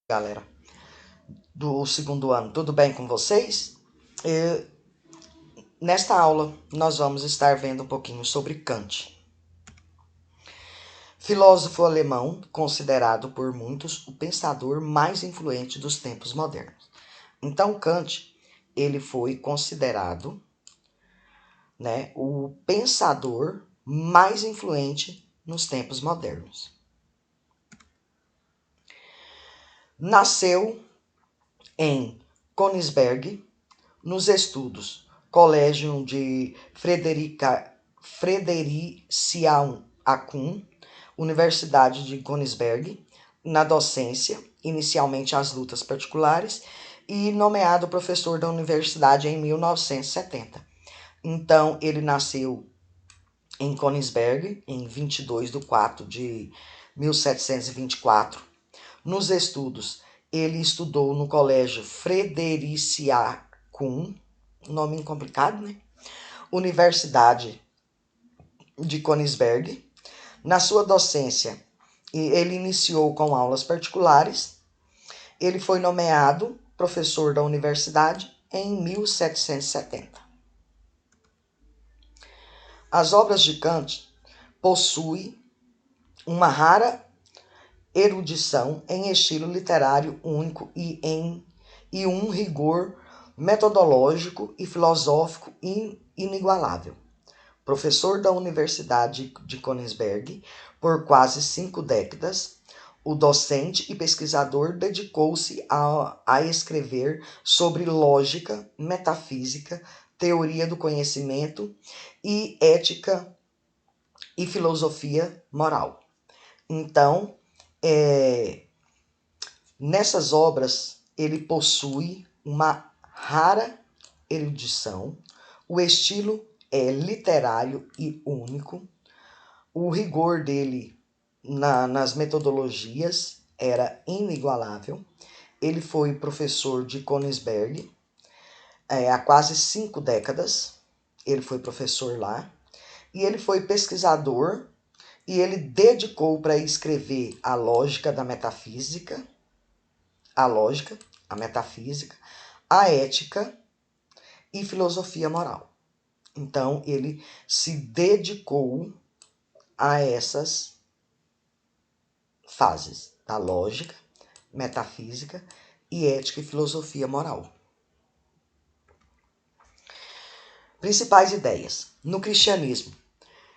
Galera do segundo ano, tudo bem com vocês? Nesta aula, nós vamos estar vendo um pouquinho sobre Kant. Filósofo alemão, considerado por muitos o pensador mais influente dos tempos modernos. Então, Kant, ele foi considerado, o pensador mais influente nos tempos modernos. Nasceu em Königsberg, nos estudos Colégio de Fridericianum, Universidade de Königsberg, na docência, inicialmente às lutas particulares, e nomeado professor da universidade em 1970. Então, ele nasceu em Königsberg, em 22 de 4 de 1724. Nos estudos, ele estudou no Colégio Fridericianum, nome complicado, né? Universidade de Königsberg. Na sua docência, ele iniciou com aulas particulares. Ele foi nomeado professor da universidade em 1770. As obras de Kant possuem uma rara erudição em estilo literário único e um rigor metodológico e filosófico inigualável. Professor da Universidade de Königsberg por quase 5 décadas, o docente e pesquisador dedicou-se a escrever sobre lógica, metafísica, teoria do conhecimento e ética e filosofia moral. Então, nessas obras, ele possui uma rara erudição, o estilo é literário e único, o rigor dele nas metodologias era inigualável. Ele foi professor de Königsberg há quase 5 décadas, ele foi professor lá, e ele foi pesquisador, e ele dedicou para escrever a lógica da metafísica, a metafísica, a ética e filosofia moral. Então, ele se dedicou a essas fases da lógica, metafísica e ética e filosofia moral. Principais ideias. No cristianismo,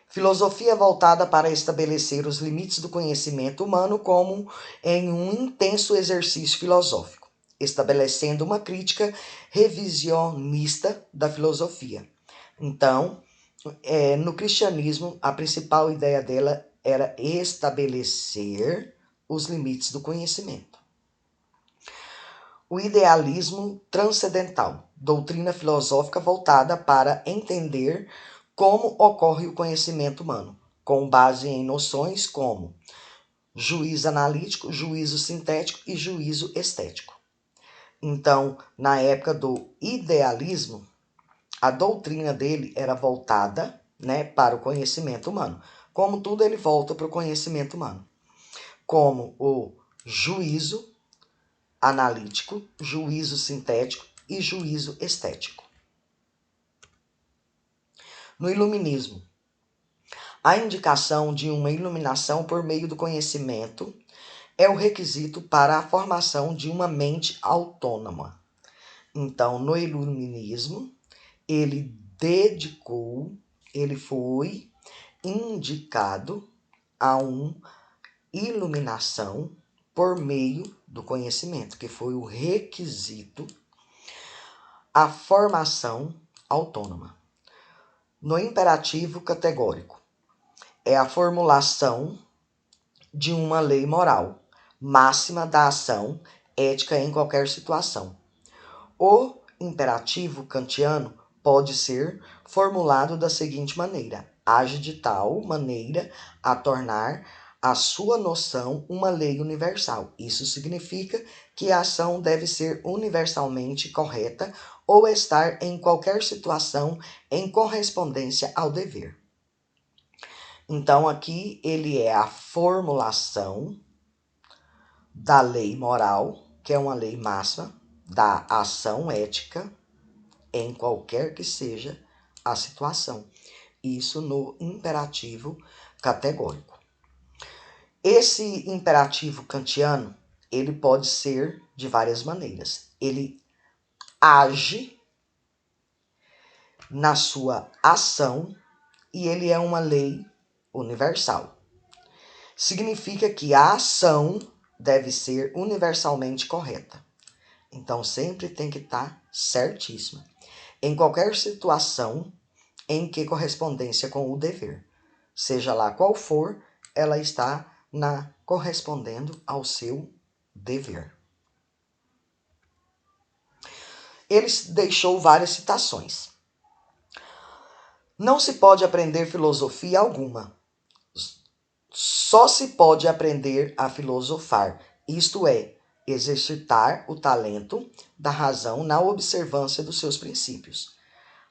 filosofia voltada para estabelecer os limites do conhecimento humano como em um intenso exercício filosófico, estabelecendo uma crítica revisionista da filosofia. Então, no cristianismo, a principal ideia dela era estabelecer os limites do conhecimento. O idealismo transcendental, doutrina filosófica voltada para entender como ocorre o conhecimento humano, com base em noções como juízo analítico, juízo sintético e juízo estético. Então, na época do idealismo, a doutrina dele era voltada, para o conhecimento humano. Como tudo, ele volta para o conhecimento humano. Como o juízo analítico, juízo sintético e juízo estético. No iluminismo, a indicação de uma iluminação por meio do conhecimento é o requisito para a formação de uma mente autônoma. Então, no iluminismo, ele foi indicado a uma iluminação por meio do conhecimento, que foi o requisito à formação autônoma. No imperativo categórico, é a formulação de uma lei moral, máxima da ação ética em qualquer situação. O imperativo kantiano pode ser formulado da seguinte maneira: age de tal maneira a tornar a sua noção uma lei universal. Isso significa que a ação deve ser universalmente correta ou estar em qualquer situação em correspondência ao dever. Então, aqui ele é a formulação da lei moral, que é uma lei máxima, da ação ética em qualquer que seja a situação. Isso no imperativo categórico. Esse imperativo kantiano, ele pode ser de várias maneiras. Ele age na sua ação e ele é uma lei universal. Significa que a ação deve ser universalmente correta. Então sempre tem que estar certíssima. Em qualquer situação em que correspondência com o dever, seja lá qual for, ela está correspondendo ao seu dever. Ele deixou várias citações. Não se pode aprender filosofia alguma. Só se pode aprender a filosofar, isto é, exercitar o talento da razão na observância dos seus princípios.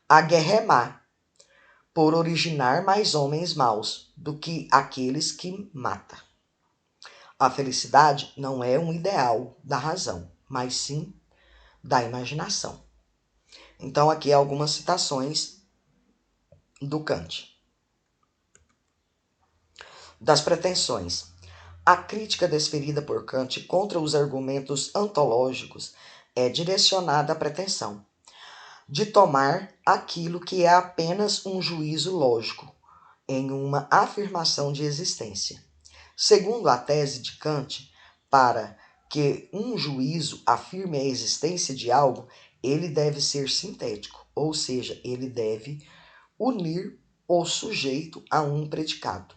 A guerra é má, por originar mais homens maus do que aqueles que mata. A felicidade não é um ideal da razão, mas sim da imaginação. Então, aqui algumas citações do Kant. Das pretensões. A crítica desferida por Kant contra os argumentos ontológicos é direcionada à pretensão de tomar aquilo que é apenas um juízo lógico em uma afirmação de existência. Segundo a tese de Kant, para que um juízo afirme a existência de algo, ele deve ser sintético, ou seja, ele deve unir o sujeito a um predicado,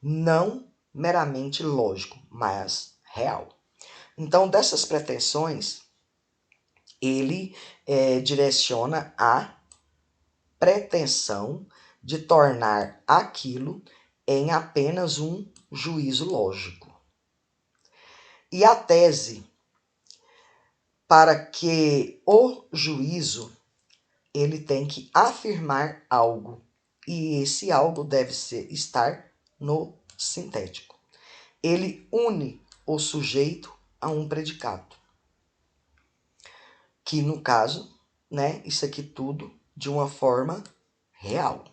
não meramente lógico, mas real. Então, dessas pretensões, ele direciona a pretensão de tornar aquilo em apenas um juízo lógico. E a tese para que o juízo ele tem que afirmar algo, e esse algo deve estar no sintético. Ele une o sujeito a um predicado, que no caso, isso aqui tudo de uma forma real.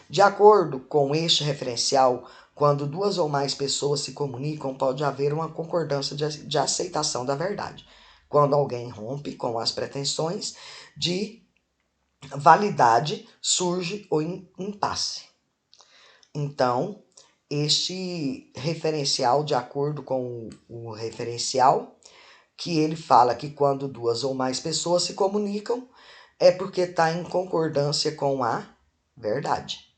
De acordo com este referencial, quando duas ou mais pessoas se comunicam, pode haver uma concordância de aceitação da verdade. Quando alguém rompe com as pretensões de validade, surge o impasse. Então, este referencial, de acordo com o referencial, que ele fala que quando duas ou mais pessoas se comunicam, é porque está em concordância com a verdade.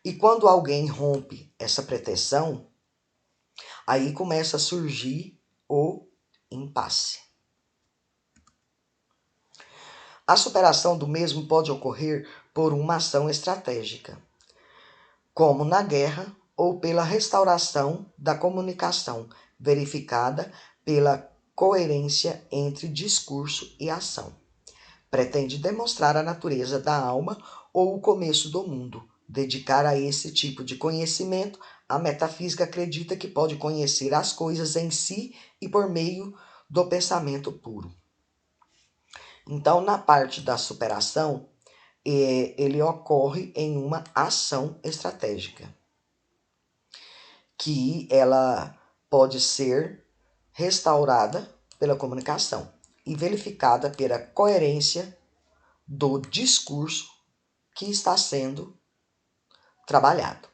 E quando alguém rompe essa pretensão, aí começa a surgir o impasse. A superação do mesmo pode ocorrer por uma ação estratégica, como na guerra, ou pela restauração da comunicação, verificada pela coerência entre discurso e ação. Pretende demonstrar a natureza da alma ou o começo do mundo. Dedicar a esse tipo de conhecimento, a metafísica acredita que pode conhecer as coisas em si e por meio do pensamento puro. Então, na parte da superação, ele ocorre em uma ação estratégica, que ela pode ser restaurada pela comunicação e verificada pela coerência do discurso que está sendo trabalhado.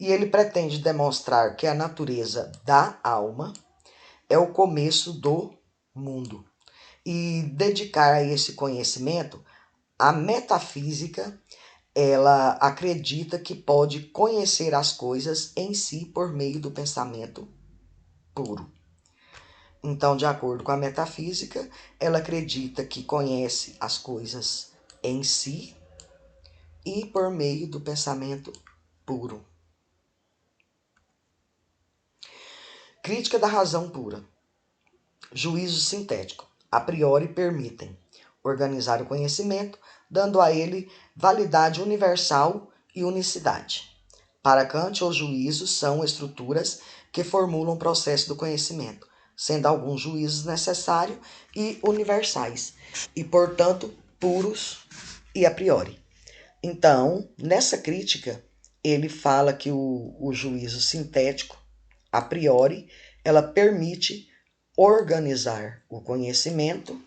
E ele pretende demonstrar que a natureza da alma é o começo do mundo e dedicar a esse conhecimento a metafísica. Ela acredita que pode conhecer as coisas em si por meio do pensamento puro. Então, de acordo com a metafísica, ela acredita que conhece as coisas em si e por meio do pensamento puro. Crítica da razão pura. Juízo sintético. A priori permitem organizar o conhecimento, dando a ele validade universal e unicidade. Para Kant, os juízos são estruturas que formulam o processo do conhecimento, sendo alguns juízos necessários e universais, e, portanto, puros e a priori. Então, nessa crítica, ele fala que o juízo sintético, a priori, ela permite organizar o conhecimento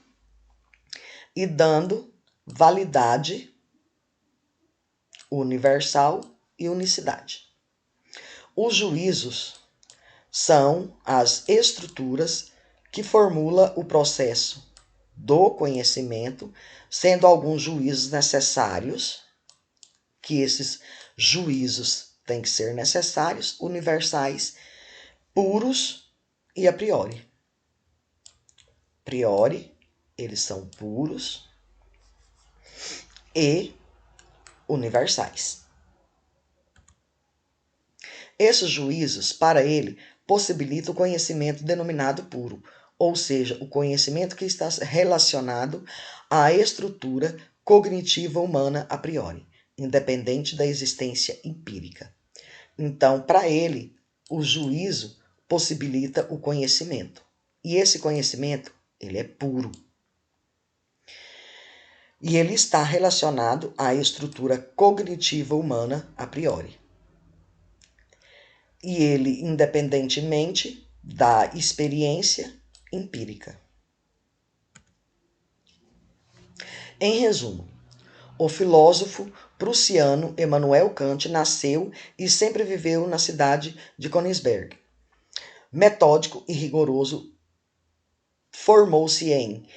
e dando validade universal e unicidade. Os juízos são as estruturas que formula o processo do conhecimento, sendo alguns juízos necessários, que esses juízos têm que ser necessários, universais, puros e a priori. Priori, eles são puros e universais. Esses juízos, para ele, possibilitam o conhecimento denominado puro, ou seja, o conhecimento que está relacionado à estrutura cognitiva humana a priori, independente da existência empírica. Então, para ele, o juízo possibilita o conhecimento. E esse conhecimento, ele é puro. E ele está relacionado à estrutura cognitiva humana a priori. E ele, independentemente da experiência empírica. Em resumo, o filósofo prussiano Immanuel Kant nasceu e sempre viveu na cidade de Königsberg. Metódico e rigoroso, formou-se em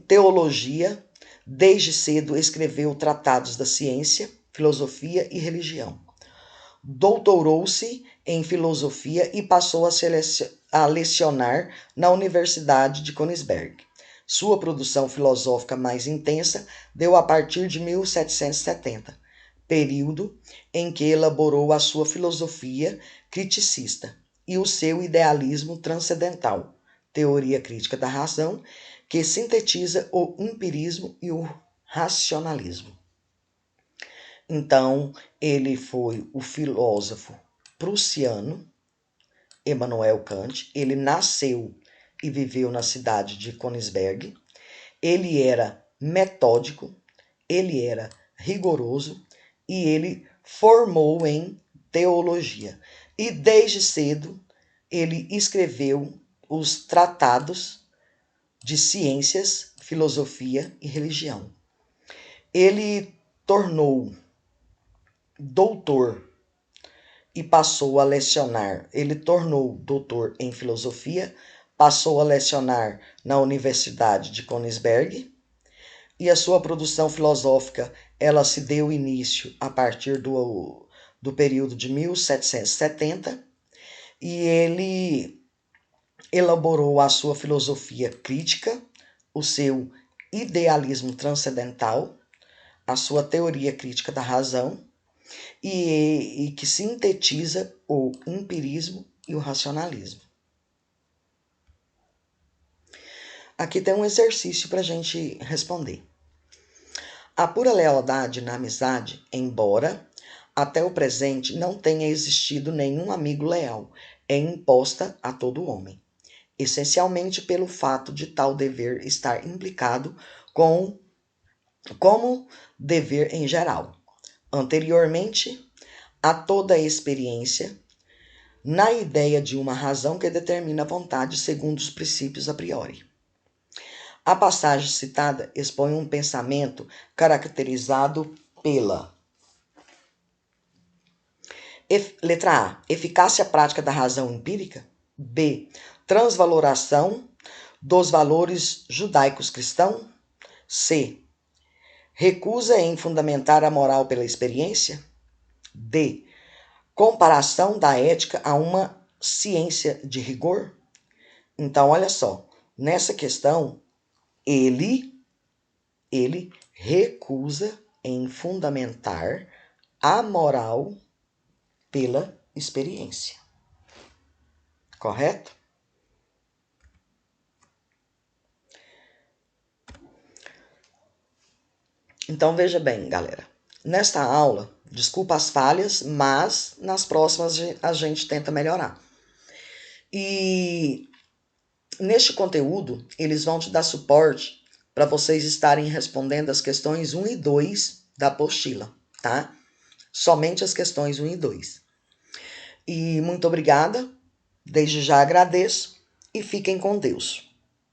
teologia, desde cedo escreveu tratados da ciência, filosofia e religião. Doutorou-se em filosofia e passou a lecionar na Universidade de Königsberg. Sua produção filosófica mais intensa deu a partir de 1770, período em que elaborou a sua filosofia criticista e o seu idealismo transcendental, teoria crítica da razão, que sintetiza o empirismo e o racionalismo. Então, ele foi o filósofo prussiano Immanuel Kant. Ele nasceu e viveu na cidade de Königsberg. Ele era metódico, ele era rigoroso e ele formou em teologia. E desde cedo ele escreveu os tratados de ciências, filosofia e religião. Ele tornou doutor e passou a lecionar. Ele tornou doutor em filosofia, passou a lecionar na Universidade de Königsberg e a sua produção filosófica ela se deu início a partir do período de 1770 e ele elaborou a sua filosofia crítica, o seu idealismo transcendental, a sua teoria crítica da razão e que sintetiza o empirismo e o racionalismo. Aqui tem um exercício para a gente responder. A pura lealdade na amizade, embora até o presente não tenha existido nenhum amigo leal, é imposta a todo homem, essencialmente pelo fato de tal dever estar implicado como dever em geral. Anteriormente a toda a experiência, na ideia de uma razão que determina a vontade segundo os princípios a priori. A passagem citada expõe um pensamento caracterizado pela letra A, eficácia prática da razão empírica. B, transvaloração dos valores judaicos cristãos. C, recusa em fundamentar a moral pela experiência. D, comparação da ética a uma ciência de rigor. Então, olha só, nessa questão, ele recusa em fundamentar a moral pela experiência. Correto? Então, veja bem, galera. Nesta aula, desculpa as falhas, mas nas próximas a gente tenta melhorar. E neste conteúdo, eles vão te dar suporte para vocês estarem respondendo as questões 1 e 2 da apostila, tá? Somente as questões 1 e 2. E muito obrigada, desde já agradeço e fiquem com Deus.